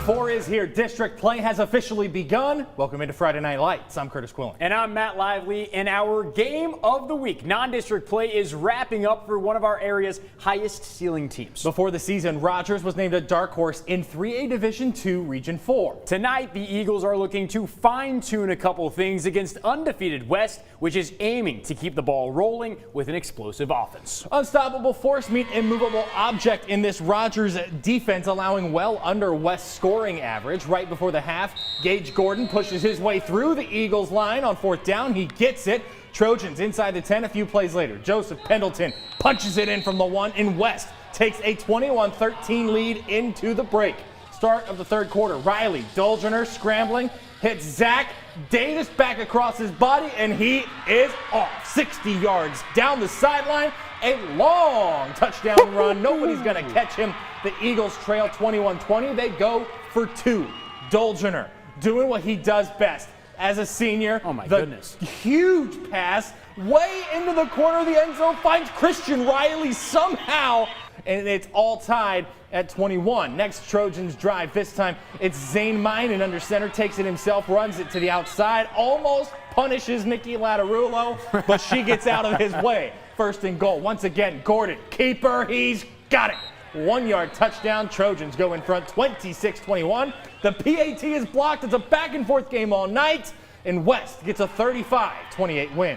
4 is here. District play has officially begun. Welcome into Friday Night Lights. I'm Curtis Quillen. And I'm Matt Lively. In our game of the week, non-district play is wrapping up for one of our area's highest ceiling teams. Before the season, Rogers was named a dark horse in 3A Division II Region 4. Tonight, the Eagles are looking to fine-tune a couple things against undefeated West, which is aiming to keep the ball rolling with an explosive offense. Unstoppable force meet immovable object in this Rogers defense, allowing well under West's scoring average. Right before the half, Gage Gordon pushes his way through the Eagles line on 4th down. He gets it. Trojans inside the 10 a few plays later. Joseph Pendleton punches it in from the 1, and West takes a 21-13 lead into the break. Start of the third quarter, Riley Dolgener scrambling, hits Zach Davis back across his body, and he is off 60 yards down the sideline. A long touchdown run. Nobody's going to catch him. The Eagles trail 21-20. They go for 2. Dolgener doing what he does best as a senior. Oh my goodness. Huge pass way into the corner of the end zone, finds Christian Riley somehow, and it's all tied at 21. Next Trojans drive. This time it's Zane Minen under center, takes it himself, runs it to the outside, almost punishes Nikki Latarullo, but she gets out of his way. 1st and goal. Once again, Gordon, keeper, he's got it. 1-yard touchdown. Trojans go in front 26-21. The PAT is blocked. It's a back and forth game all night, and West gets a 35-28 win.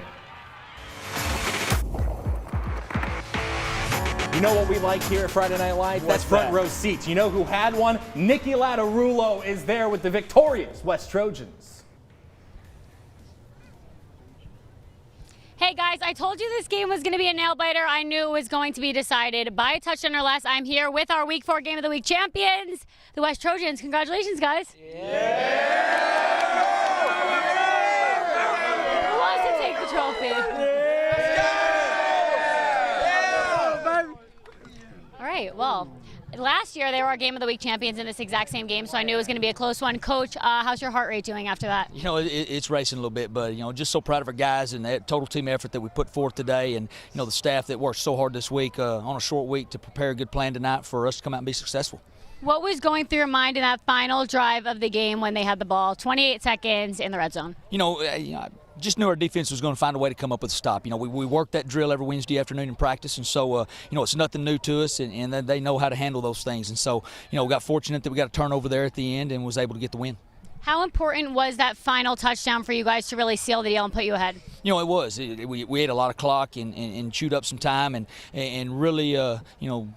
You know what we like here at Friday Night Lights? That's front row seats. You know who had one? Nikki Latarullo is there with the victorious West Trojans. Hey guys, I told you this game was going to be a nail-biter. I knew it was going to be decided by a touchdown or less. I'm here with our Week 4 Game of the Week champions, the West Trojans. Congratulations, guys. Yeah! Who wants to take the trophy? All right, well, last year they were our Game of the Week champions in this exact same game, so I knew it was going to be a close one. Coach, how's your heart rate doing after that? You know, it's racing a little bit, but, you know, just so proud of our guys and that total team effort that we put forth today, and, you know, the staff that worked so hard this week on a short week to prepare a good plan tonight for us to come out and be successful. What was going through your mind in that final drive of the game when they had the ball, 28 seconds in the red zone? You know, I just knew our defense was going to find a way to come up with a stop. You know, we work that drill every Wednesday afternoon in practice, and so, you know, it's nothing new to us, and they know how to handle those things. And so, you know, we got fortunate that we got a turnover there at the end and was able to get the win. How important was that final touchdown for you guys to really seal the deal and put you ahead? You know, it was. We ate a lot of clock and chewed up some time and really, you know,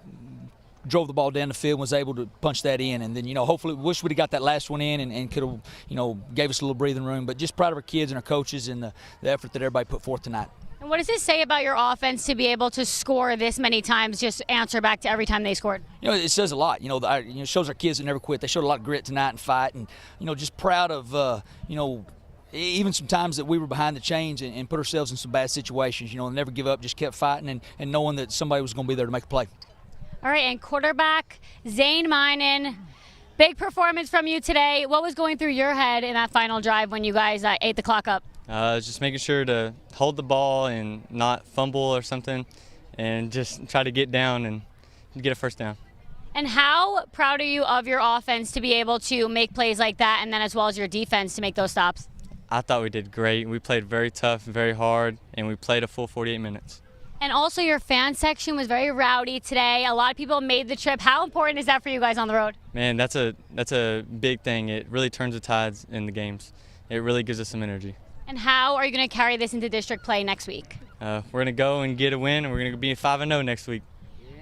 drove the ball down the field and was able to punch that in. And then, you know, hopefully wish we'd have got that last one in and could have, you know, gave us a little breathing room. But just proud of our kids and our coaches and the effort that everybody put forth tonight. And what does this say about your offense to be able to score this many times, just answer back to every time they scored? You know, it says a lot. You know, it shows our kids that never quit. They showed a lot of grit tonight and fight. And, you know, just proud of, you know, even some times that we were behind the chains and put ourselves in some bad situations. You know, never give up, just kept fighting and knowing that somebody was going to be there to make a play. All right, and quarterback Zane Minen, big performance from you today. What was going through your head in that final drive when you guys ate the clock up? Just making sure to hold the ball and not fumble or something and just try to get down and get a first down. And how proud are you of your offense to be able to make plays like that, and then as well as your defense to make those stops? I thought we did great. We played very tough, very hard, and we played a full 48 minutes. And also your fan section was very rowdy today. A lot of people made the trip. How important is that for you guys on the road? Man, that's a big thing. It really turns the tides in the games. It really gives us some energy. And how are you going to carry this into district play next week? We're going to go and get a win, and we're going to be 5-0 next week.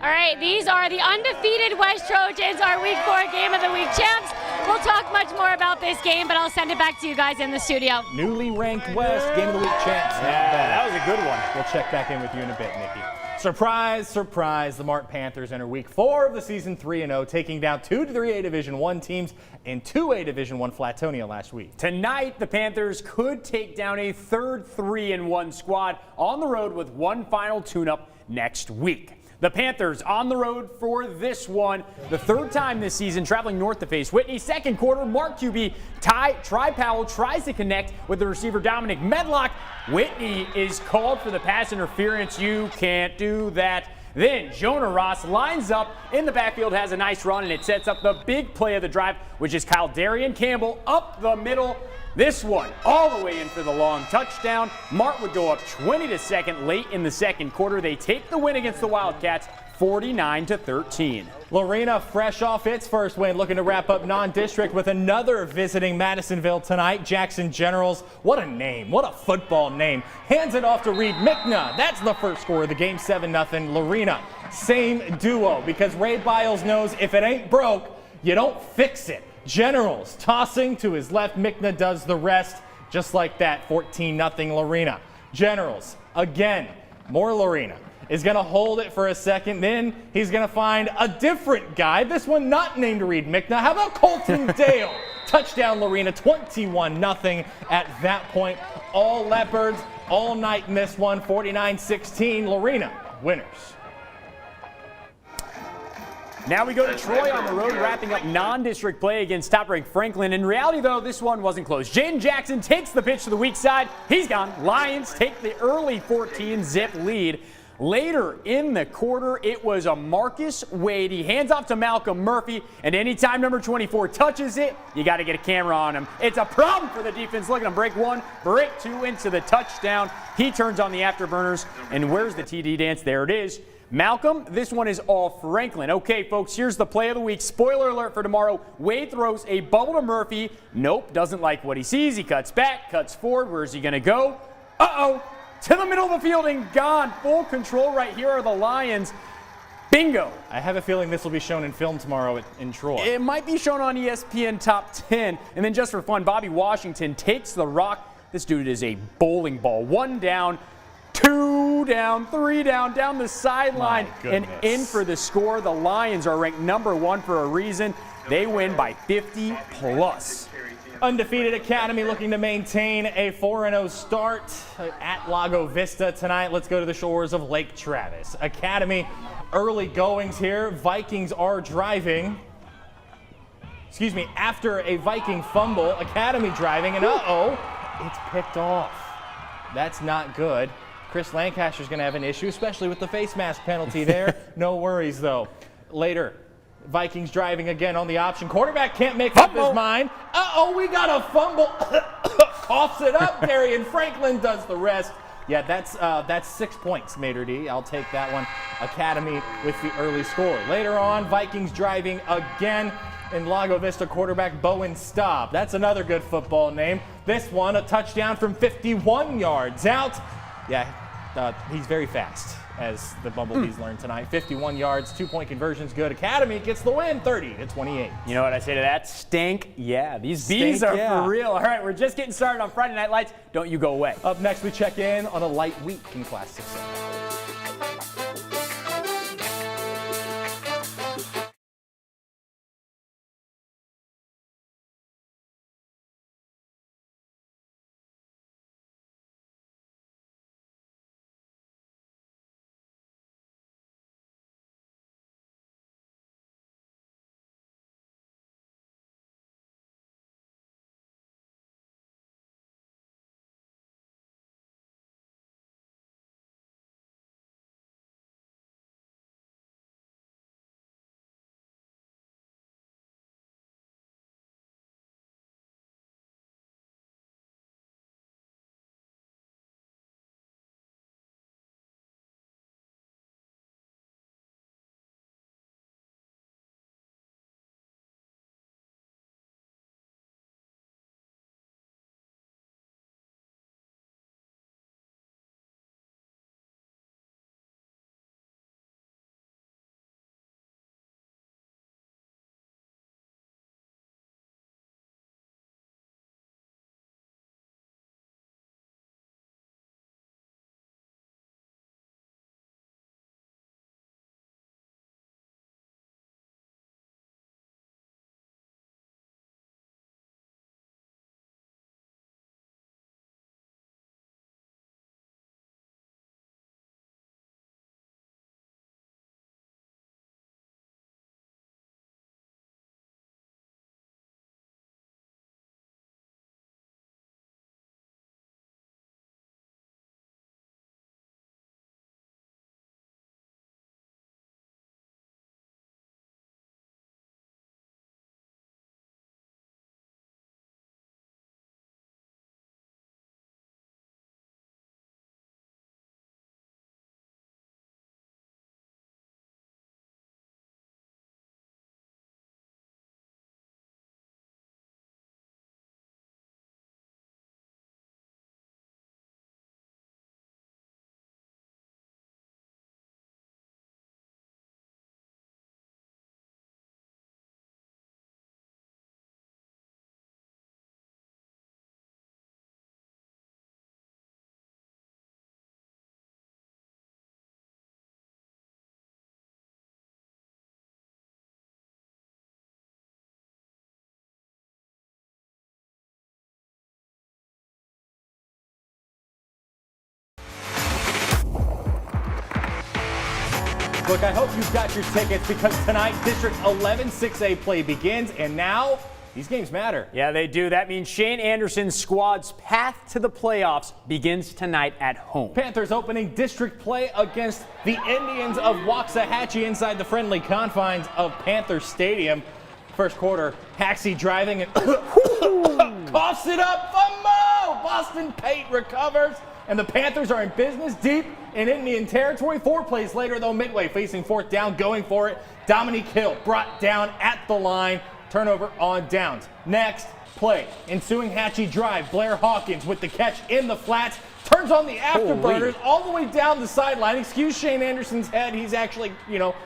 All right, these are the undefeated West Trojans, our Week 4 Game of the Week champs. We'll talk much more about this game, but I'll send it back to you guys in the studio. Newly ranked West Game of the Week champs. That was a good one. We'll check back in with you in a bit, Nikki. Surprise, surprise, the Mart Panthers enter Week 4 of the season 3-0, taking down 2 3A Division I teams and 2A Division I Flatonia last week. Tonight, the Panthers could take down a third 3-1 squad on the road with one final tune-up next week. The Panthers on the road for this one. The third time this season traveling north to face Whitney. Second quarter, Mark QB Tri Powell tries to connect with the receiver Dominic Medlock. Whitney is called for the pass interference. You can't do that. Then Jonah Ross lines up in the backfield, has a nice run, and it sets up the big play of the drive, which is Kyle Darian Campbell up the middle. This one all the way in for the long touchdown. Mart would go up 20-2 late in the second quarter. They take the win against the Wildcats 49-13. Lorena, fresh off its first win, looking to wrap up non-district with another visiting Madisonville tonight. Jackson Generals, what a name, what a football name. Hands it off to Reed Mickna. That's the first score of the game, 7-0. Lorena, same duo, because Ray Biles knows if it ain't broke, you don't fix it. Generals tossing to his left, Mickna does the rest, just like that, 14-0 Lorena. Generals, again, more Lorena. Is going to hold it for a second. Then he's going to find a different guy. This one not named Reed Mickna. How about Colton Dale? Touchdown Lorena, 21-0 at that point. All Leopards all night in this one, 49-16. Lorena, winners. Now we go to Troy on the road, wrapping up non-district play against top-ranked Franklin. In reality, though, this one wasn't close. Jaden Jackson takes the pitch to the weak side. He's gone. Lions take the early 14-zip lead. Later in the quarter, it was a Marcus Wade. He hands off to Malcolm Murphy, and anytime number 24 touches it, you got to get a camera on him. It's a problem for the defense. Look at him, break one, break two into the touchdown. He turns on the afterburners, and where's the TD dance? There it is. Malcolm, this one is all Franklin. Okay, folks, here's the play of the week. Spoiler alert for tomorrow. Wade throws a bubble to Murphy. Nope, doesn't like what he sees. He cuts back, cuts forward. Where's he going to go? Uh-oh. To the middle of the field and gone. Full control right here are the Lions. Bingo. I have a feeling this will be shown in film tomorrow in Troy. It might be shown on ESPN Top 10. And then just for fun, Bobby Washington takes the rock. This dude is a bowling ball. 1 down, 2 down, 3 down the sideline, and in for the score. The Lions are ranked #1 for a reason. They win by 50+. Undefeated Academy looking to maintain a 4-0 start at Lago Vista tonight. Let's go to the shores of Lake Travis. Academy early goings here. Vikings are driving. After a Viking fumble, Academy driving, and it's picked off. That's not good. Chris Lancaster's going to have an issue, especially with the face mask penalty there. No worries, though. Later, Vikings driving again on the option. Quarterback can't make up his mind. We got a fumble. Coughs it up. Darian Franklin does the rest. Yeah, that's 6 points, Mater D. I'll take that one. Academy with the early score. Later on, Vikings driving again. In Lago Vista, quarterback Bowen Staub. That's another good football name. This one, a touchdown from 51 yards out. Yeah, he's very fast, as the Bumblebees learned tonight. 51 yards, 2-point conversion's good. Academy gets the win, 30-28. You know what I say to that? Stank. Yeah, these bees are for real. All right, we're just getting started on Friday Night Lights. Don't you go away. Up next, we check in on a light week in Class 6A. Look, I hope you've got your tickets because tonight District 11 6A play begins, and now these games matter. Yeah, they do. That means Shane Anderson's squad's path to the playoffs begins tonight at home. Panthers opening district play against the Indians of Waxahachie inside the friendly confines of Panther Stadium. First quarter, Haxie driving and coughs it up for Mo. Boston Pate recovers, and the Panthers are in business deep in Indian territory. 4 plays later, though, Midway facing 4th down, going for it. Dominique Hill brought down at the line. Turnover on downs. Next play, ensuing Hatchie drive. Blair Hawkins with the catch in the flats. Turns on the afterburners all the way down the sideline. Excuse Shane Anderson's head. He's actually,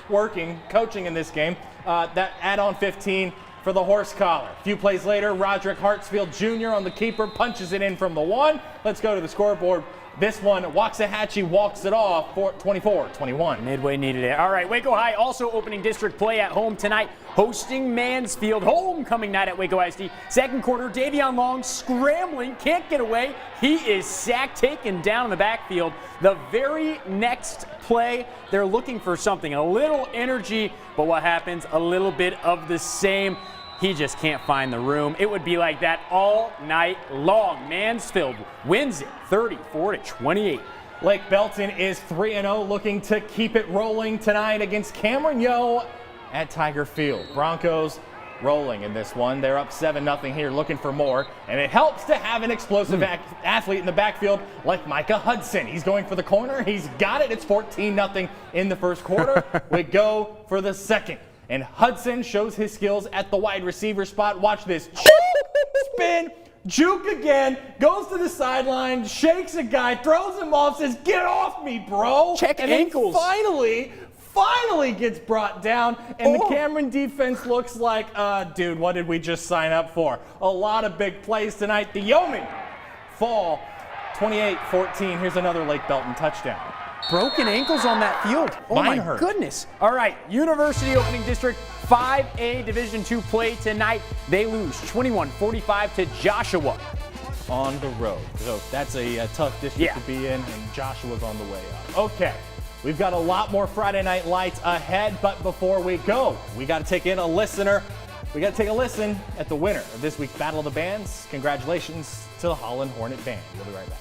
working, coaching in this game. That add-on 15 for the horse collar. A few plays later, Roderick Hartsfield Jr. on the keeper punches it in from the 1. Let's go to the scoreboard. This one, Waxahachie walks it off for 24-21. Midway needed it. All right, Waco High also opening district play at home tonight, hosting Mansfield. Homecoming night at Waco ISD. Second quarter, Davion Long scrambling, can't get away. He is sacked, taken down in the backfield. The very next play, they're looking for something, a little energy, but what happens? A little bit of the same. He just can't find the room. It would be like that all night long. Mansfield wins it 34-28. Lake Belton is 3-0, looking to keep it rolling tonight against Cameron Yo at Tiger Field. Broncos rolling in this one. They're up 7-0 here, looking for more. And it helps to have an explosive athlete in the backfield like Micah Hudson. He's going for the corner. He's got it. It's 14-0 in the first quarter. We go for the second. And Hudson shows his skills at the wide receiver spot. Watch this. Spin, juke again, goes to the sideline, shakes a guy, throws him off, says, "Get off me, bro." Check and ankles. Then finally gets brought down. And the Cameron defense looks like, dude, what did we just sign up for? A lot of big plays tonight. The Yeomen fall 28-14. Here's another Lake Belton touchdown. Broken ankles on that field. Oh Mine my hurt. goodness. All right, University opening district 5A Division II play tonight. They lose 21-45 to Joshua. On the road. So that's a tough district to be in, and Joshua's on the way up. Okay, we've got a lot more Friday Night Lights ahead, but before we go, we got to take in a listener. We got to take a listen at the winner of this week's Battle of the Bands. Congratulations to the Holland Hornet Band. We'll be right back.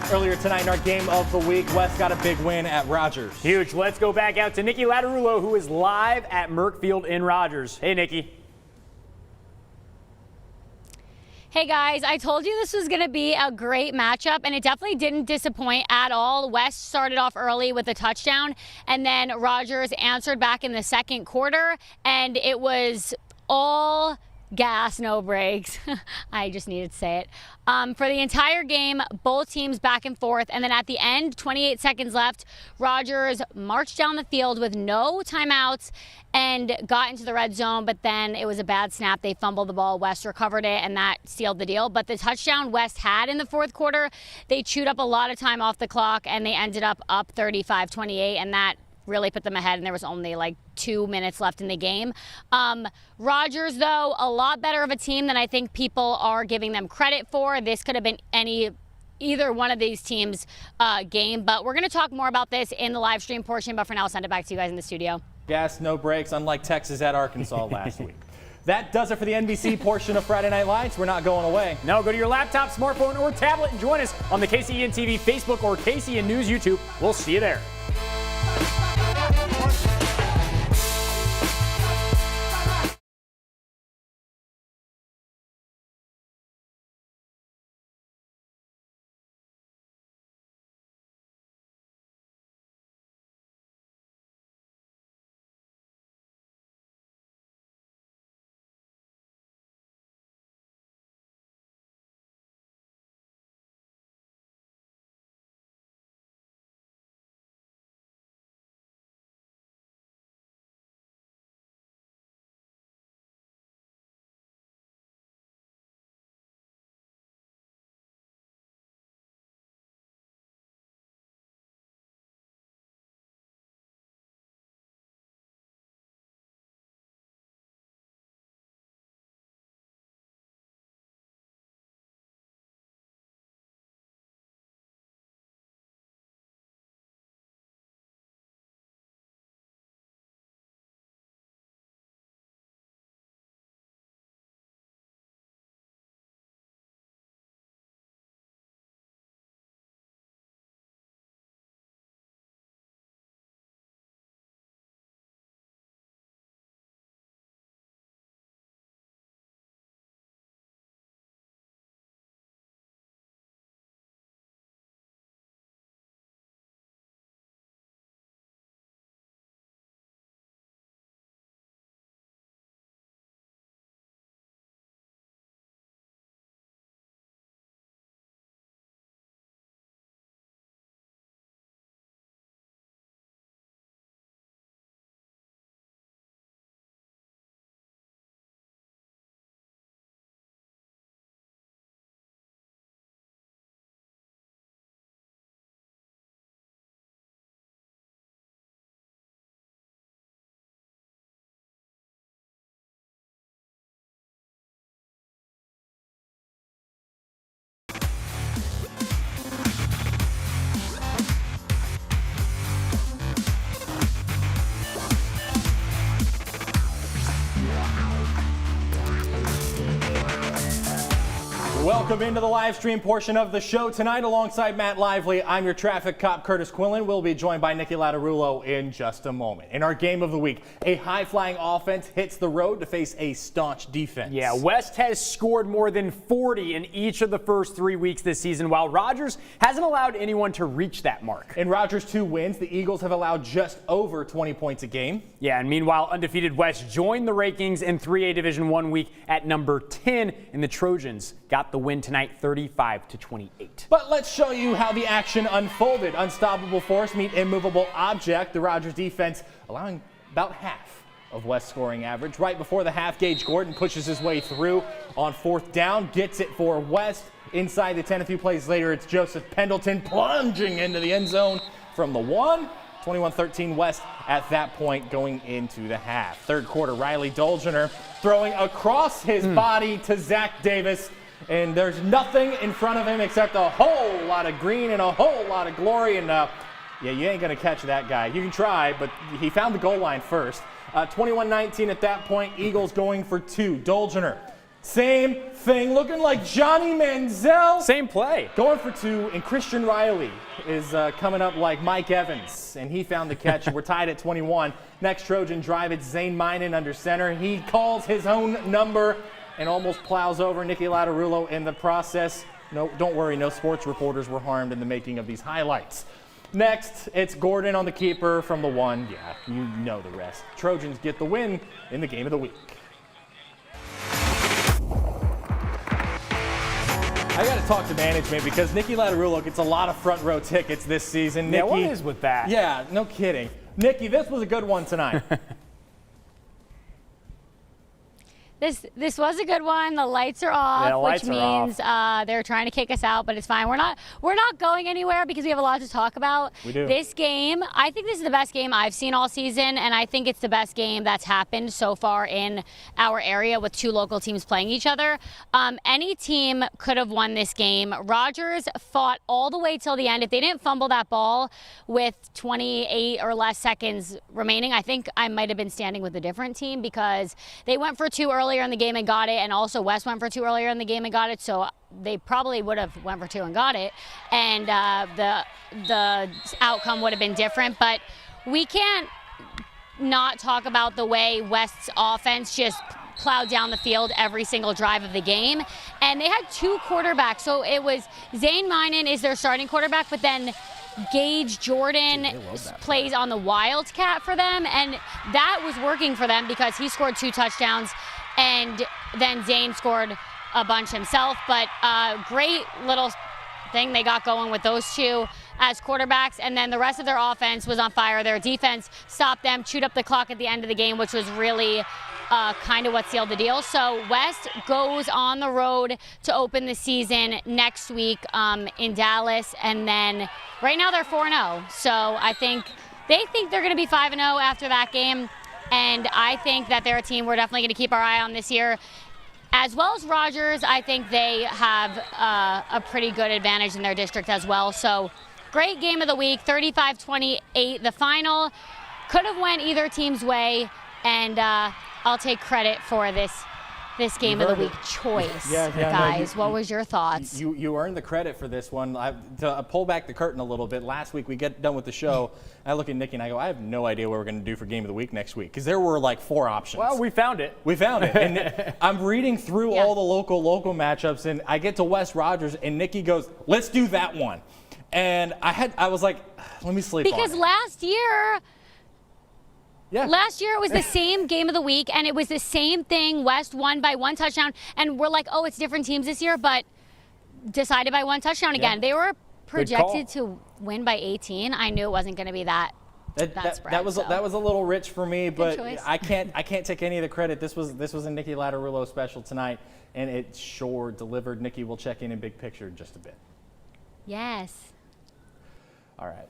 Earlier tonight in our game of the week, West got a big win at Rogers. Huge. Let's go back out to Nikki Lattarulo, who is live at Merck Field in Rogers. Hey, Nikki. Hey guys, I told you this was going to be a great matchup, and it definitely didn't disappoint at all. West started off early with a touchdown, and then Rogers answered back in the second quarter, and it was all gas, no brakes. I just needed to say it. For the entire game, both teams back and forth, and then at the end, 28 seconds left, Rogers marched down the field with no timeouts and got into the red zone, but then it was a bad snap. They fumbled the ball. West recovered it, and that sealed the deal. But the touchdown West had in the fourth quarter, they chewed up a lot of time off the clock, and they ended up 35-28, and that really put them ahead, and there was only like 2 minutes left in the game. Rogers, though, a lot better of a team than I think people are giving them credit for. This could have been either one of these teams' game, but we're going to talk more about this in the live stream portion, but for now, I'll send it back to you guys in the studio. Gas, no brakes, unlike Texas at Arkansas last week. That does it for the NBC portion of Friday Night Lights. We're not going away. No, go to your laptop, smartphone, or tablet and join us on the KCEN TV Facebook or KCEN News YouTube. We'll see you there. Welcome into the live stream portion of the show tonight alongside Matt Lively. I'm your traffic cop, Curtis Quillen. We'll be joined by Nikki Lattarulo in just a moment. In our game of the week, a high-flying offense hits the road to face a staunch defense. Yeah, West has scored more than 40 in each of the first 3 weeks this season, while Rogers hasn't allowed anyone to reach that mark. In Rogers' 2 wins, the Eagles have allowed just over 20 points a game. Yeah, and meanwhile, undefeated West joined the rankings in 3A Division I week at number 10, and the Trojans got the win tonight 35-28. But let's show you how the action unfolded. Unstoppable force meet immovable object. The Rogers defense allowing about half of West's scoring average. Right before the half, Gage Gordon pushes his way through on 4th down, gets it for West. Inside the 10, a few plays later, it's Joseph Pendleton plunging into the end zone from the 1. 21-13 West at that point going into the half. Third quarter, Riley Dolgener throwing across his body to Zach Davis. And there's nothing in front of him except a whole lot of green and a whole lot of glory. And yeah, you ain't going to catch that guy. You can try, but he found the goal line first. 21-19 at that point. Eagles going for 2. Dolgener Same thing, looking like Johnny Manziel. Same play. Going for 2, and Christian Riley is coming up like Mike Evans, and he found the catch. We're tied at 21. Next Trojan drive, it's Zane Minen under center. He calls his own number and almost plows over Nicky Latarullo in the process. No, don't worry, no sports reporters were harmed in the making of these highlights. Next, it's Gordon on the keeper from the 1. Yeah, you know the rest. Trojans get the win in the game of the week. I got to talk to management because Nicky Latarullo gets a lot of front row tickets this season. Yeah, Nicky, what is with that? Yeah, no kidding. Nicky, this was a good one tonight. This was a good one. The lights are off, Yeah, the lights which means they're trying to kick us out, but it's fine. We're not going anywhere because we have a lot to talk about. We do. This game, I think this is the best game I've seen all season, and I think it's the best game that's happened so far in our area with 2 local teams playing each other. Any team could have won this game. Rogers fought all the way till the end. If they didn't fumble that ball with 28 or less seconds remaining, I think I might have been standing with a different team because they went for 2 earlier in the game and got it, and also West went for 2 earlier in the game and got it, so they probably would have went for 2 and got it, and the outcome would have been different. But we can't not talk about the way West's offense just plowed down the field every single drive of the game, and they had 2 quarterbacks. So it was Zane Minen is their starting quarterback, but then Gage Jordan plays on the Wildcat for them, and that was working for them because he scored 2 touchdowns, and then Zane scored a bunch himself. But great little thing they got going with those 2 as quarterbacks, and then the rest of their offense was on fire. Their defense stopped them, chewed up the clock at the end of the game, which was really kind of what sealed the deal. So West goes on the road to open the season next week in Dallas, and then right now they're 4-0. So I think they think they're going to be 5-0 after that game, and I think that they're a team we're definitely going to keep our eye on this year. As well as Rogers, I think they have a pretty good advantage in their district as well. So great game of the week, 35-28 the final. Could have went either team's way, and I'll take credit for this game of the week choice. Guys, what was your thoughts? You earned the credit for this one. To pull back the curtain a little bit, last week we get done with the show, I look at Nicky and I go, I have no idea what we're going to do for game of the week next week, because there were like 4 options. Well, we found it. We found it. And I'm reading through all the local matchups, and I get to West Rogers, and Nicky goes, let's do that one. And I was like, let me sleep on it. Because last year it was the same game of the week, and it was the same thing. West won by 1 touchdown, and we're like, oh, it's different teams this year, but decided by 1 touchdown again. They were projected to win by 18. I knew it wasn't going to be that spread. That was a little rich for me, but choice. I can't take any of the credit. This was a Nicky Latarullo special tonight, and it sure delivered. Nicky will check in big picture in just a bit. Yes. All right.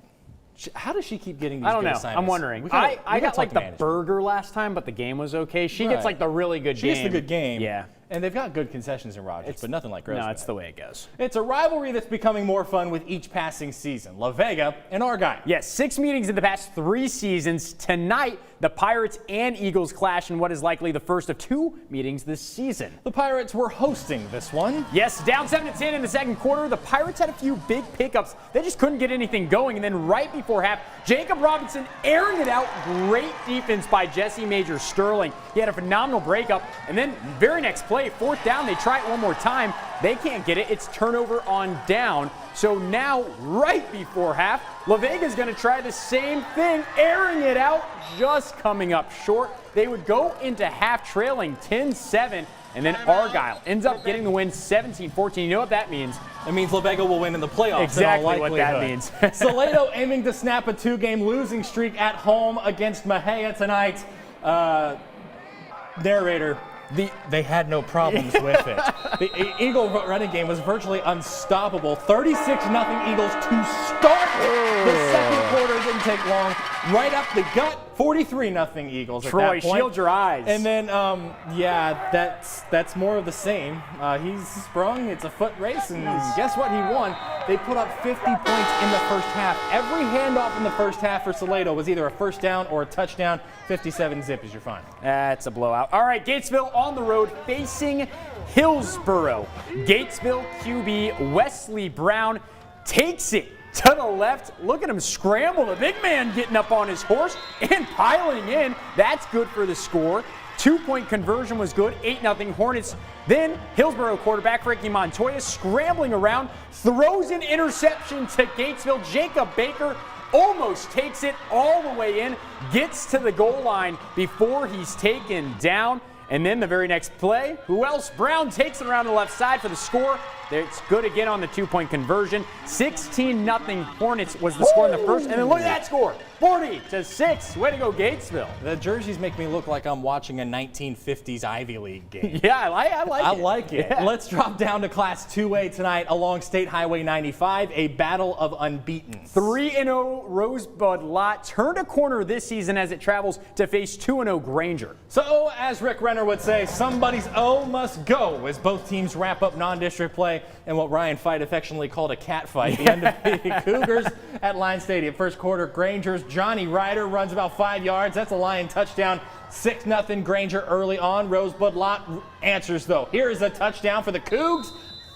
How does she keep getting these I don't good know. assignments? I'm wondering. I I got like the management. burger last time, but the game was okay. She gets Right. like the really good game. She gets the good game. Yeah. And they've got good concessions in Rogers, but nothing like Grossman. No, it's the way it goes. It's a rivalry that's becoming more fun with each passing season. La Vega and Argyle. Yes, 6 meetings in the past 3 seasons. Tonight, the Pirates and Eagles clash in what is likely the first of 2 meetings this season. The Pirates were hosting this one. Yes, down 7-10 in the second quarter. The Pirates had a few big pickups. They just couldn't get anything going. And then right before half, Jacob Robinson airing it out. Great defense by Jesse Major Sterling. He had a phenomenal breakup. And then very next play, 4th down, they try it one more time. They can't get it. It's turnover on down. So now, right before half, La Vega's going to try the same thing, airing it out, just coming up short. They would go into half trailing 10-7, and then Argyle ends up getting the win 17-14. You know what that means? It means La Vega will win in the playoffs. Exactly in all what that likelihood. means. Salado aiming to snap a 2-game losing streak at home against Mejia tonight. Narrator, they had no problems with it. The Eagle running game was virtually unstoppable. 36-0 Eagles to start. The second quarter didn't take long. right up the gut. 43-0 Eagles at Troy, that point. shield your eyes. And then, yeah, that's more of the same. He's sprung. It's a foot race, and guess what? He won. They put up 50 points in the first half. Every handoff in the first half for Salado was either a first down or a touchdown. 57-zip is your final. That's a blowout. All right, Gatesville on the road facing Hillsboro. Gatesville QB Wesley Brown takes it to the left. Look at him scramble. The big man getting up on his horse and piling in. That's good for the score. 2-point conversion was good. 8-0 Hornets. Then Hillsboro quarterback Ricky Montoya scrambling around, throws an interception to Gatesville. Jacob Baker almost takes it all the way in, gets to the goal line before he's taken down. And then the very next play, who else? Brown takes it around the left side for the score. It's good again on the 2-point conversion. 16-0 Hornets was the score in the first. And then look at that score, 40-6. Way to go, Gatesville. The jerseys make me look like I'm watching a 1950s Ivy League game. Yeah, I like it. I like it. Yeah. Let's drop down to Class 2A tonight along State Highway 95, a battle of unbeaten. 3-0 Rosebud Lot turned a corner this season as it travels to face 2-0 Granger. So, as Rick Renner would say, somebody's O must go as both teams wrap up non-district play and what Ryan Fight affectionately called a cat fight. The undefeated Cougars at Lion Stadium. First quarter, Granger's Johnny Ryder runs about 5 yards. That's a Lion touchdown. 6-0 Granger early on. Rosebud Lot answers, though. Here is a touchdown for the Cougs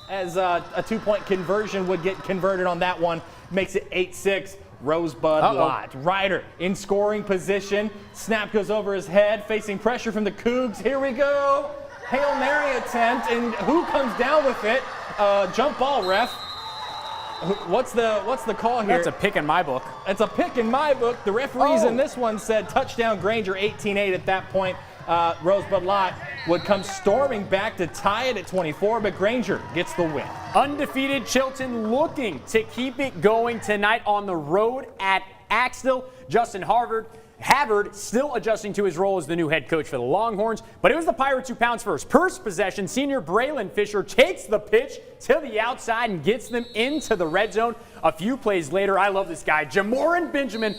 as a 2-point conversion would get converted on that one. Makes it 8-6. Rosebud Lot. Ryder in scoring position. Snap goes over his head, facing pressure from the Cougs. Here we go. Hail Mary attempt, and who comes down with it? Jump ball, ref. What's the call here? That's a pick in my book. It's a pick in my book. The referees in this one said touchdown Granger, 18-8 at that point. Rosebud Lot would come storming back to tie it at 24, but Granger gets the win. Undefeated Chilton looking to keep it going tonight on the road at Axtell. Justin Havard still adjusting to his role as the new head coach for the Longhorns, but it was the Pirates who pounced first. First possession, senior Braylon Fisher takes the pitch to the outside and gets them into the red zone. A few plays later, I love this guy, Jamoran Benjamin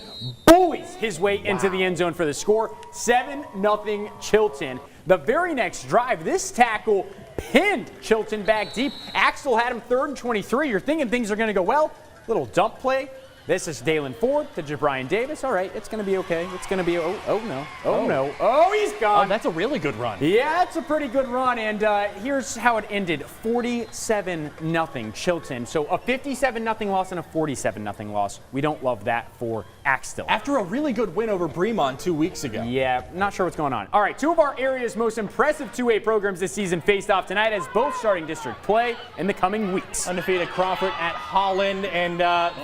buoys his way into the end zone for the score. 7-0 Chilton. The very next drive, this tackle pinned Chilton back deep. Axtell had him 3rd and 23. You're thinking things are going to go well. Little dump play. This is Dalen Ford to Jabrian Davis. All right, it's going to be okay. It's going to be, oh no. Oh, he's gone. Oh, that's a really good run. Yeah, it's a pretty good run, and here's how it ended. 47-0 Chilton. So a 57-0 loss and a 47-0 loss. We don't love that for Axtell. After a really good win over Bremont 2 weeks ago. Yeah, not sure what's going on. All right, two of our area's most impressive 2A programs this season faced off tonight as both starting district play in the coming weeks. Undefeated Crawford at Holland, and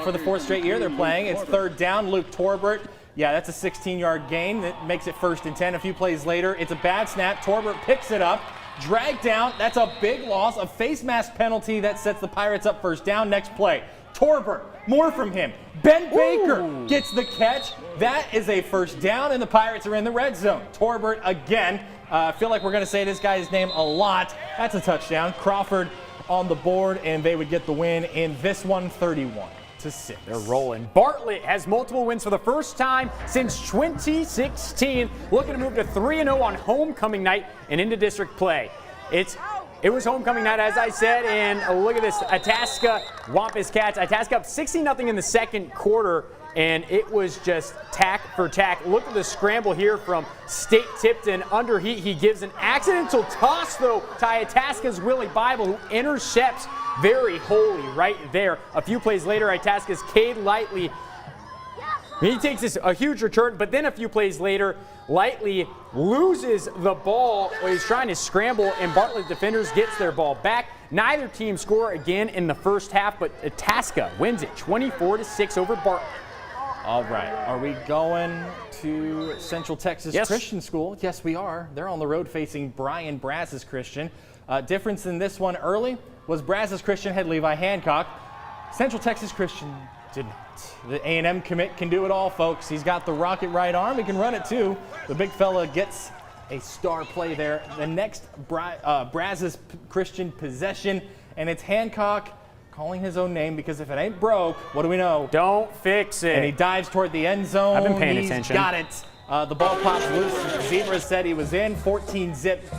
for the 4th straight year they're playing. It's 3rd down. Luke Torbert. Yeah, that's a 16-yard gain. That makes it 1st and 10. A few plays later, it's a bad snap. Torbert picks it up. Dragged down. That's a big loss. A face mask penalty that sets the Pirates up 1st down. Next play. Torbert. More from him. Ben Baker gets the catch. That is a 1st down, and the Pirates are in the red zone. Torbert again. I feel like we're going to say this guy's name a lot. That's a touchdown. Crawford on the board, and they would get the win in this one, 31-6. They're rolling. Bartlett has multiple wins for the first time since 2016. Looking to move to 3-0 on homecoming night and into district play. It was homecoming night, as I said, and look at this. Itasca Wampus Cats. Itasca up 16-0 in the second quarter, and it was just tack for tack. Look at the scramble here from State Tipton. Under heat, he gives an accidental toss, though, to Itasca's Willie Bible, who intercepts very holy right there. A few plays later, Itasca's Cade Lightly. He takes this a huge return, but then a few plays later, Lightly loses the ball. He's trying to scramble, and Bartlett defenders gets their ball back. Neither team score again in the first half, but Itasca wins it 24-6 over Bartlett. All right, are we going to Central Texas Christian School? Yes, we are. They're on the road facing Bryan Brazos Christian. Difference in this one early was Brazos Christian had Levi Hancock. Central Texas Christian did not. The A&M commit can do it all, folks. He's got the rocket right arm. He can run it too. The big fella gets a star play there. The next Brazos Christian possession, and it's Hancock calling his own name because if it ain't broke, what do we know? Don't fix it. And he dives toward the end zone. I've been paying He's attention. Got it. The ball pops loose. Zebra said he was in. 14-zip.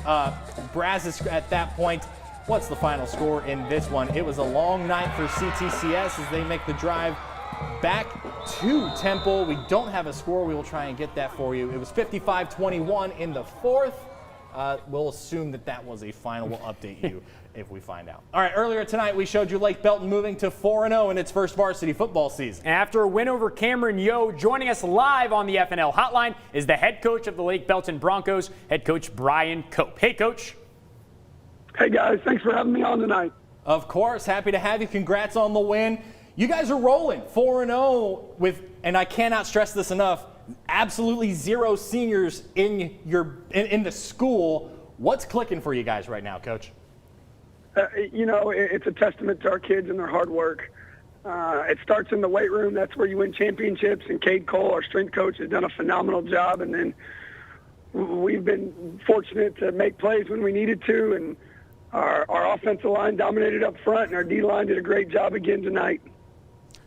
Brazos at that point. What's the final score in this one? It was a long night for CTCS as they make the drive back to Temple. We don't have a score. We will try and get that for you. It was 55-21 in the fourth. We'll assume that was a final. We'll update you if we find out. All right, earlier tonight we showed you Lake Belton moving to 4-0 in its first varsity football season. After a win over Cameron Yo, joining us live on the FNL hotline is the head coach of the Lake Belton Broncos, head coach Brian Cope. Hey, Coach. Hey, guys. Thanks for having me on tonight. Of course. Happy to have you. Congrats on the win. You guys are rolling 4-0 with, and I cannot stress this enough, absolutely zero seniors in the school. What's clicking for you guys right now, Coach? It's a testament to our kids and their hard work. It starts in the weight room. That's where you win championships. And Cade Cole, our strength coach, has done a phenomenal job. And then we've been fortunate to make plays when we needed to. And our offensive line dominated up front, and our D-line did a great job again tonight.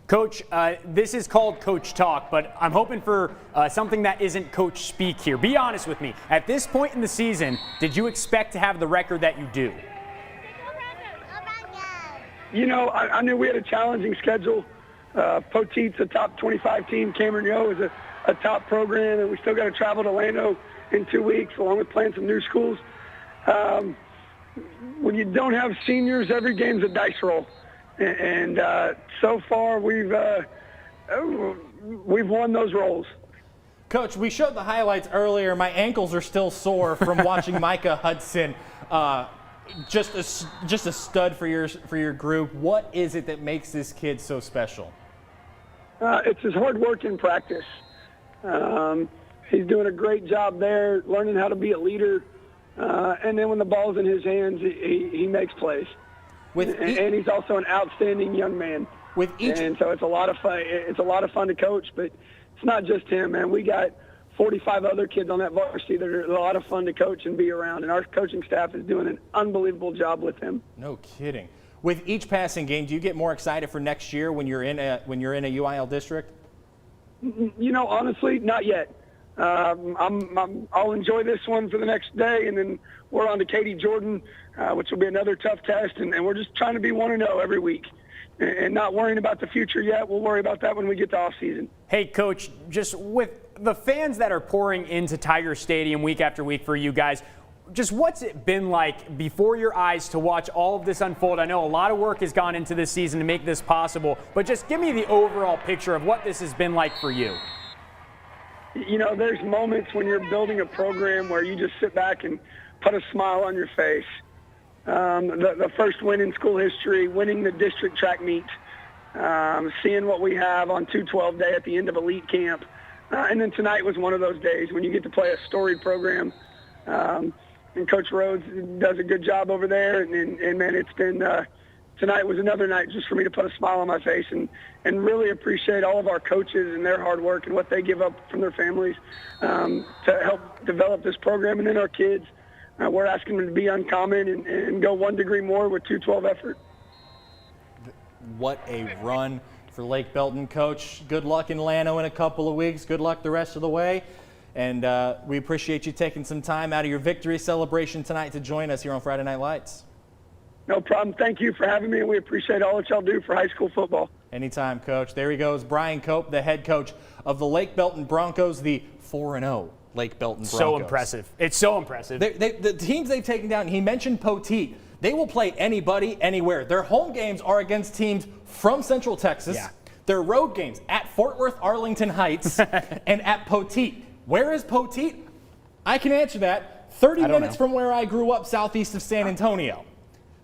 Coach, this is called Coach Talk, but I'm hoping for something that isn't Coach Speak here. Be honest with me. At this point in the season, did you expect to have the record that you do? I knew we had a challenging schedule. Poteet's a top 25 team. Cameron Yo is a top program, and we still got to travel to Orlando in 2 weeks, along with playing some new schools. When you don't have seniors, every game's a dice roll. And so far, we've won those roles. Coach, we showed the highlights earlier. My ankles are still sore from watching Micah Hudson. Just a stud for your group. What is it that makes this kid so special? It's his hard work in practice. He's doing a great job there, learning how to be a leader. And then when the ball's in his hands, he makes plays. And he's also an outstanding young man. And so it's a lot of fun. It's a lot of fun to coach, but it's not just him, man. We got 45 other kids on that varsity that are a lot of fun to coach and be around. And our coaching staff is doing an unbelievable job with him. No kidding. With each passing game, do you get more excited for next year when you're in a UIL district? Honestly, not yet. I'll enjoy this one for the next day, and then we're on to Katie Jordan, which will be another tough test, and we're just trying to be 1-0 every week and not worrying about the future yet. We'll worry about that when we get to off season. Hey, Coach, just with the fans that are pouring into Tiger Stadium week after week for you guys, just what's it been like before your eyes to watch all of this unfold? I know a lot of work has gone into this season to make this possible, but just give me the overall picture of what this has been like for you. There's moments when you're building a program where you just sit back and put a smile on your face. The first win in school history, winning the district track meet, seeing what we have on 212 day at the end of elite camp. And then tonight was one of those days when you get to play a storied program. And Coach Rhodes does a good job over there. And man, it's been tonight was another night just for me to put a smile on my face and really appreciate all of our coaches and their hard work and what they give up from their families to help develop this program. And then our kids, we're asking them to be uncommon and go 1 degree more with 212 effort. What a run for Lake Belton, Coach. Good luck in Llano in a couple of weeks. Good luck the rest of the way. And we appreciate you taking some time out of your victory celebration tonight to join us here on Friday Night Lights. No problem. Thank you for having me, and we appreciate all that y'all do for high school football. Anytime, Coach. There he goes, Brian Cope, the head coach of the Lake Belton Broncos, the 4-0 Lake Belton Broncos. So impressive. It's so impressive. The teams they've taken down, he mentioned Poteet. They will play anybody, anywhere. Their home games are against teams from Central Texas. Yeah. Their road games at Fort Worth, Arlington Heights, and at Poteet. Where is Poteet? I can answer that. 30 minutes from where I grew up, southeast of San Antonio.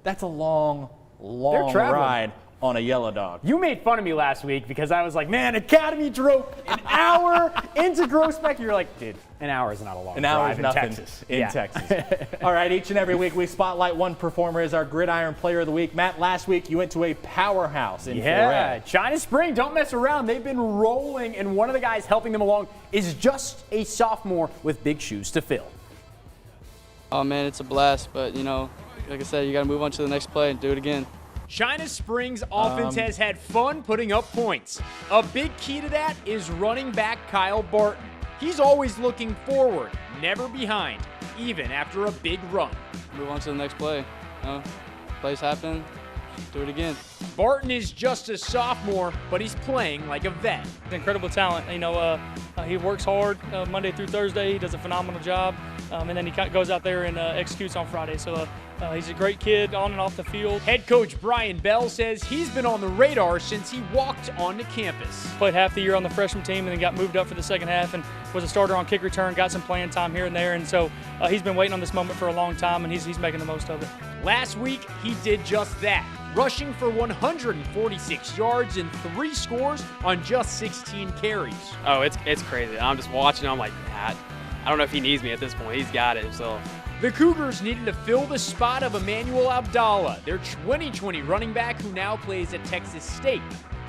That's a long ride on a yellow dog. You made fun of me last week because I was like, man, Academy drove an hour into Groesbeck. You're like, dude, an hour is not a long drive in Texas. Texas. All right, each and every week we spotlight one performer as our Gridiron Player of the Week. Matt, last week you went to a powerhouse in 4A. China Spring, don't mess around. They've been rolling, and one of the guys helping them along is just a sophomore with big shoes to fill. Oh, man, it's a blast, but, like I said, you got to move on to the next play and do it again. China Springs offense has had fun putting up points. A big key to that is running back Kyle Barton. He's always looking forward, never behind, even after a big run. Move on to the next play. Plays happen, do it again. Barton is just a sophomore, but he's playing like a vet. Incredible talent. He works hard Monday through Thursday. He does a phenomenal job, and then he goes out there and executes on Friday. So he's a great kid on and off the field. Head coach Brian Bell says he's been on the radar since he walked onto campus. Played half the year on the freshman team and then got moved up for the second half and was a starter on kick return, got some playing time here and there. And so he's been waiting on this moment for a long time, and he's making the most of it. Last week, he did just that, rushing for 146 yards and 3 scores on just 16 carries. Oh, it's crazy. I'm just watching. I'm like, I don't know if he needs me at this point. He's got it himself. The Cougars needed to fill the spot of Emmanuel Abdallah, their 2020 running back who now plays at Texas State.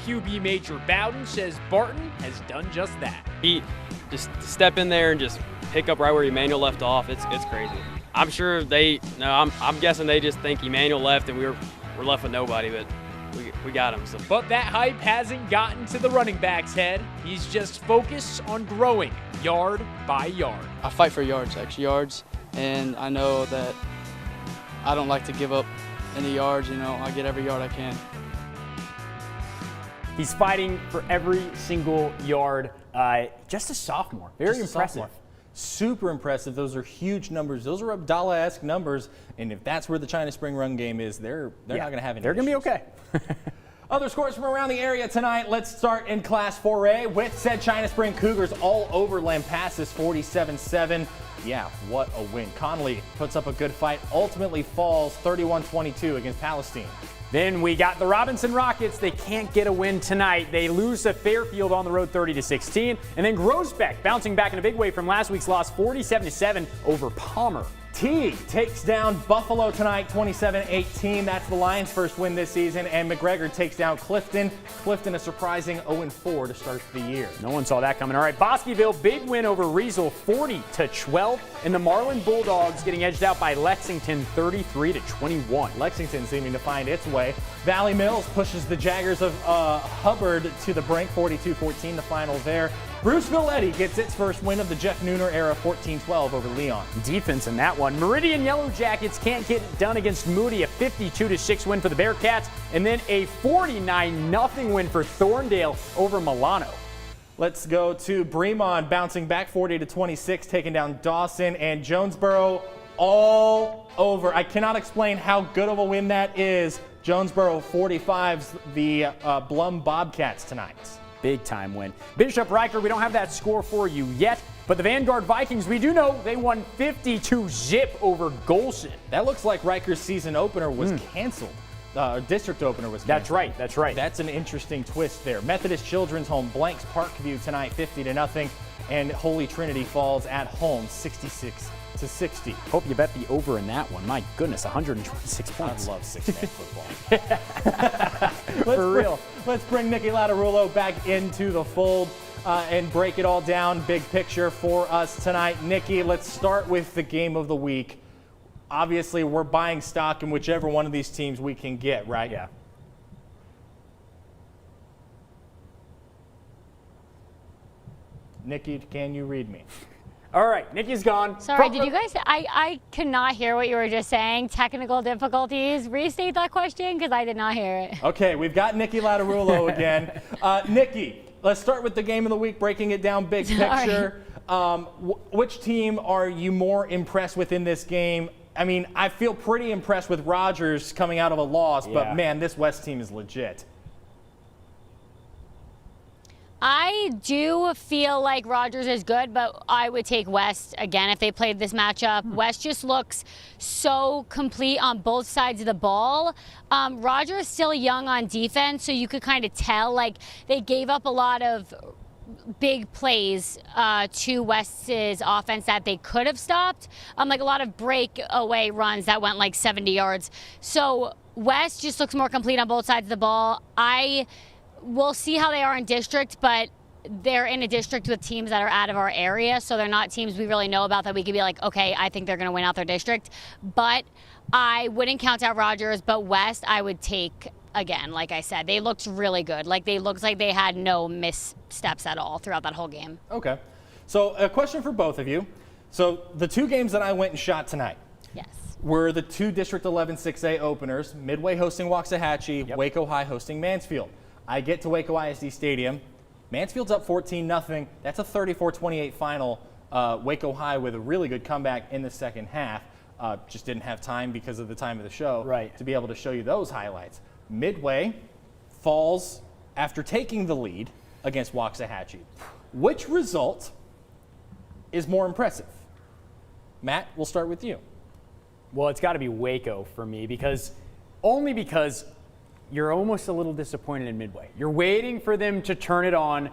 QB Major Bowden says Barton has done just that. He just step in there and just pick up right where Emmanuel left off. It's crazy. I'm sure I'm guessing they just think Emmanuel left and we're left with nobody, but we got him. So. But that hype hasn't gotten to the running back's head. He's just focused on growing yard by yard. I fight for yards, extra yards, and I know that I don't like to give up any yards. I get every yard I can. He's fighting for every single yard. Just a sophomore. Very impressive. Sophomore. Super impressive. Those are huge numbers. Those are Abdallah-esque numbers. And if that's where the China Spring run game is, they're not going to have any They're going to be okay. Other scores from around the area tonight. Let's start in Class 4A with said China Spring Cougars all over Lampasas 47-7. Yeah, what a win. Connolly puts up a good fight, ultimately falls 31-22 against Palestine. Then we got the Robinson Rockets. They can't get a win tonight. They lose to Fairfield on the road 30-16. And then Groesbeck bouncing back in a big way from last week's loss 47-7 over Palmer. T takes down Buffalo tonight 27-18. That's the Lions' first win this season. And McGregor takes down Clifton. Clifton a surprising 0-4 to start the year. No one saw that coming. All right, Bosqueville, big win over Riesel 40-12. And the Marlin Bulldogs getting edged out by Lexington 33-21. Lexington seeming to find its way. Valley Mills pushes the Jaggers of Hubbard to the brink 42-14, the final there. Bruce Villetti gets its first win of the Jeff Nooner era 14-12 over Leon. Defense in that one. Meridian Yellow Jackets can't get it done against Moody, a 52-6 win for the Bearcats, and then a 49-0 win for Thorndale over Milano. Let's go to Bremond bouncing back 40-26, taking down Dawson, and Jonesboro all over. I cannot explain how good of a win that is. Jonesboro 45's the Blum Bobcats tonight. Big time win. Bishop Riker, we don't have that score for you yet, but the Vanguard Vikings, we do know they won 52-0 over Golson. That looks like Riker's season opener was canceled. District opener was canceled. That's right. That's an interesting twist there. Methodist Children's home blanks Parkview tonight 50-0, and Holy Trinity falls at home 66-60. Hope you bet the over in that one. My goodness, 126 points. I love six-man football. For real. Let's bring Nicky Lattarulo back into the fold and break it all down. Big picture for us tonight. Nicky, let's start with the game of the week. Obviously, we're buying stock in whichever one of these teams we can get, right? Yeah. Nicky, can you read me? All right, Nicky's gone. Sorry, did you guys? I could not hear what you were just saying. Technical difficulties. Restate that question because I did not hear it. Okay, we've got Nicky Lattarulo again. Nicky, let's start with the game of the week, breaking it down big picture. Which team are you more impressed with in this game? I mean, I feel pretty impressed with Rogers coming out of a loss, but man, this West team is legit. I do feel like Rogers is good, but I would take West again if they played this matchup. West just looks so complete on both sides of the ball. Rogers is still young on defense, so you could kind of tell, like, they gave up a lot of big plays to West's offense that they could have stopped, like a lot of breakaway runs that went like 70 yards. So West just looks more complete on both sides of the ball. We'll see how they are in district, but they're in a district with teams that are out of our area, so they're not teams we really know about that we could be like, okay, I think they're going to win out their district. But I wouldn't count out Rogers, but West I would take again. Like I said, they looked really good. Like they looked like they had no missteps at all throughout that whole game. Okay. So a question for both of you. So the 2 games that I went and shot tonight. Yes. Were the 2 District 11 6A openers, Midway hosting Waxahachie, Waco High hosting Mansfield. I get to Waco ISD Stadium. Mansfield's up 14-0. That's a 34-28 final. Waco High with a really good comeback in the second half. Just didn't have time because of the time of the show to be able to show you those highlights. Midway falls after taking the lead against Waxahachie. Which result is more impressive? Matt, we'll start with you. Well, it's got to be Waco for me because you're almost a little disappointed in Midway. You're waiting for them to turn it on.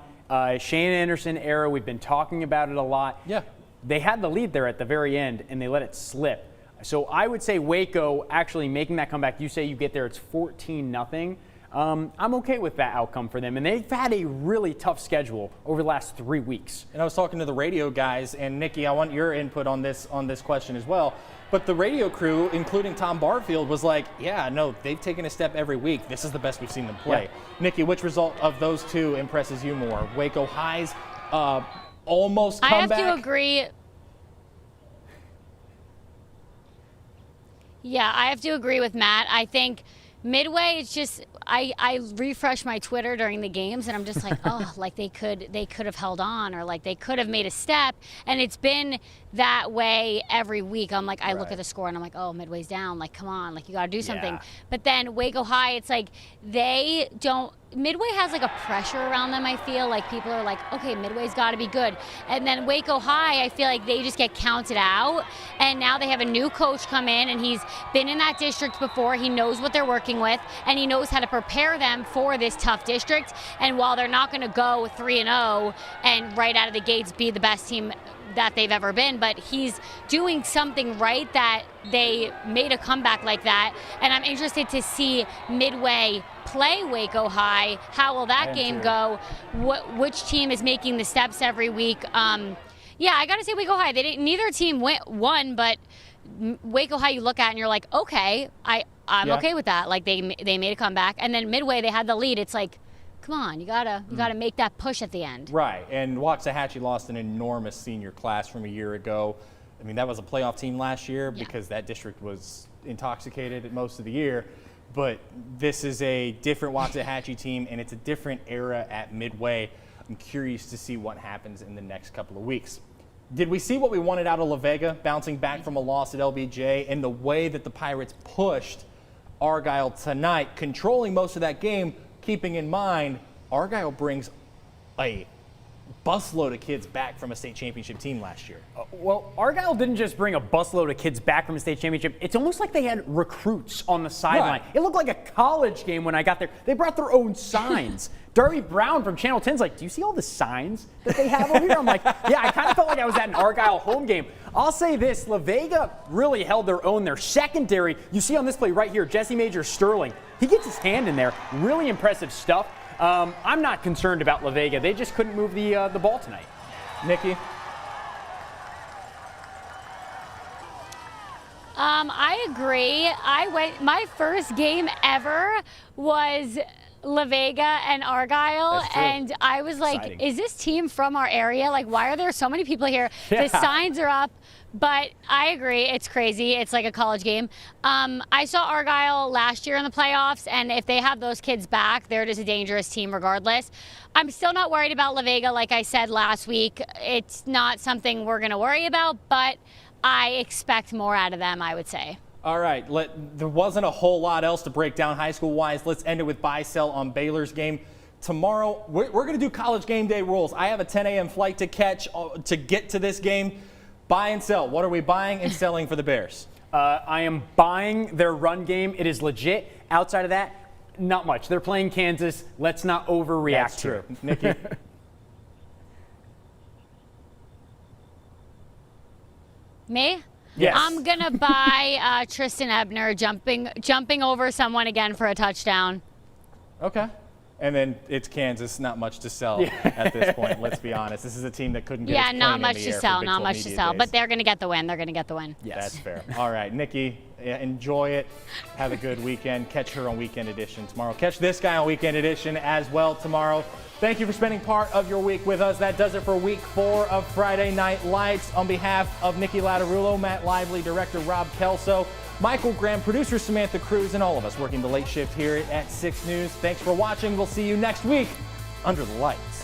Shane Anderson era, we've been talking about it a lot. Yeah. They had the lead there at the very end, and they let it slip. So I would say Waco actually making that comeback. You say you get there, it's 14-0. I'm okay with that outcome for them. And they've had a really tough schedule over the last 3 weeks. And I was talking to the radio guys, and Nikki, I want your input on this question as well. But the radio crew, including Tom Barfield, was like, yeah, no, they've taken a step every week. This is the best we've seen them play. Yeah. Nikki, which result of those 2 impresses you more? Waco High's almost comeback? I have to agree. Yeah, I have to agree with Matt. I think Midway, it's just I refresh my Twitter during the games, and I'm just like, oh, like they could have held on, or like they could have made a step, and it's been that way every week. I'm like, I look at the score and I'm like, oh, Midway's down. Like, come on, like you got to do something. Yeah. But then Waco High, it's like they don't. Midway has like a pressure around them. I feel like people are like, okay, Midway's got to be good, and then Waco High, I feel like they just get counted out. And now they have a new coach come in, and he's been in that district before. He knows what they're working with, and he knows how to prepare them for this tough district. And while they're not going to go 3-0 and right out of the gates be the best team that they've ever been, but he's doing something right that they made a comeback like that. And I'm interested to see Midway play Waco High. How will that game go? Which team is making the steps every week? Yeah, I got to say Waco High. Neither team won, but Waco High you look at and you're like, okay, I'm okay with that. Like they made a comeback, and then Midway they had the lead. It's like, come on, you gotta make that push at the end. Right, and Waxahachie lost an enormous senior class from a year ago. I mean, that was a playoff team last year because that district was intoxicated at most of the year. But this is a different Waxahachie team, and it's a different era at Midway. I'm curious to see what happens in the next couple of weeks. Did we see what we wanted out of La Vega, bouncing back from a loss at LBJ, and the way that the Pirates pushed Argyle tonight, controlling most of that game, keeping in mind Argyle brings a busload of kids back from a state championship team last year. Well, Argyle didn't just bring a busload of kids back from a state championship. It's almost like they had recruits on the sideline. Right. It looked like a college game when I got there. They brought their own signs. Darby Brown from Channel 10's like, do you see all the signs that they have over here? I'm like, yeah, I kind of felt like I was at an Argyle home game. I'll say this, La Vega really held their own. Their secondary, you see on this play right here, Jesse Major Sterling. He gets his hand in there. Really impressive stuff. I'm not concerned about La Vega. They just couldn't move the ball tonight. Nikki? I agree. My first game ever was La Vega and Argyle, and I was like, Exciting. is this team from our area? Like, why are there so many people here? The signs are up. But I agree, it's crazy. It's like a college game. I saw Argyle last year in the playoffs, and if they have those kids back, they're just a dangerous team regardless. I'm still not worried about La Vega, like I said last week. It's not something we're going to worry about, but I expect more out of them, I would say. All right, there wasn't a whole lot else to break down high school-wise. Let's end it with buy-sell on Baylor's game. Tomorrow, we're going to do college game day rules. I have a 10 a.m. flight to catch to get to this game. Buy and sell. What are we buying and selling for the Bears? I am buying their run game. It is legit. Outside of that, not much. They're playing Kansas. Let's not overreact. That's true. Nikki? Me? Yes. I'm going to buy Tristan Ebner jumping over someone again for a touchdown. Okay. And then it's Kansas, not much to sell at this point, let's be honest. This is a team that couldn't get its not plane much in the to air for sell, Big not 12 much to Media sell. Days. But they're going to get the win. They're going to get the win. Yes. That's fair. All right, Nikki, enjoy it. Have a good weekend. Catch her on Weekend Edition tomorrow. Catch this guy on Weekend Edition as well tomorrow. Thank you for spending part of your week with us. That does it for week 4 of Friday Night Lights. On behalf of Nikki Lattarulo, Matt Lively, director Rob Kelso, Michael Graham, producer Samantha Cruz, and all of us working the late shift here at 6 News. Thanks for watching. We'll see you next week under the lights.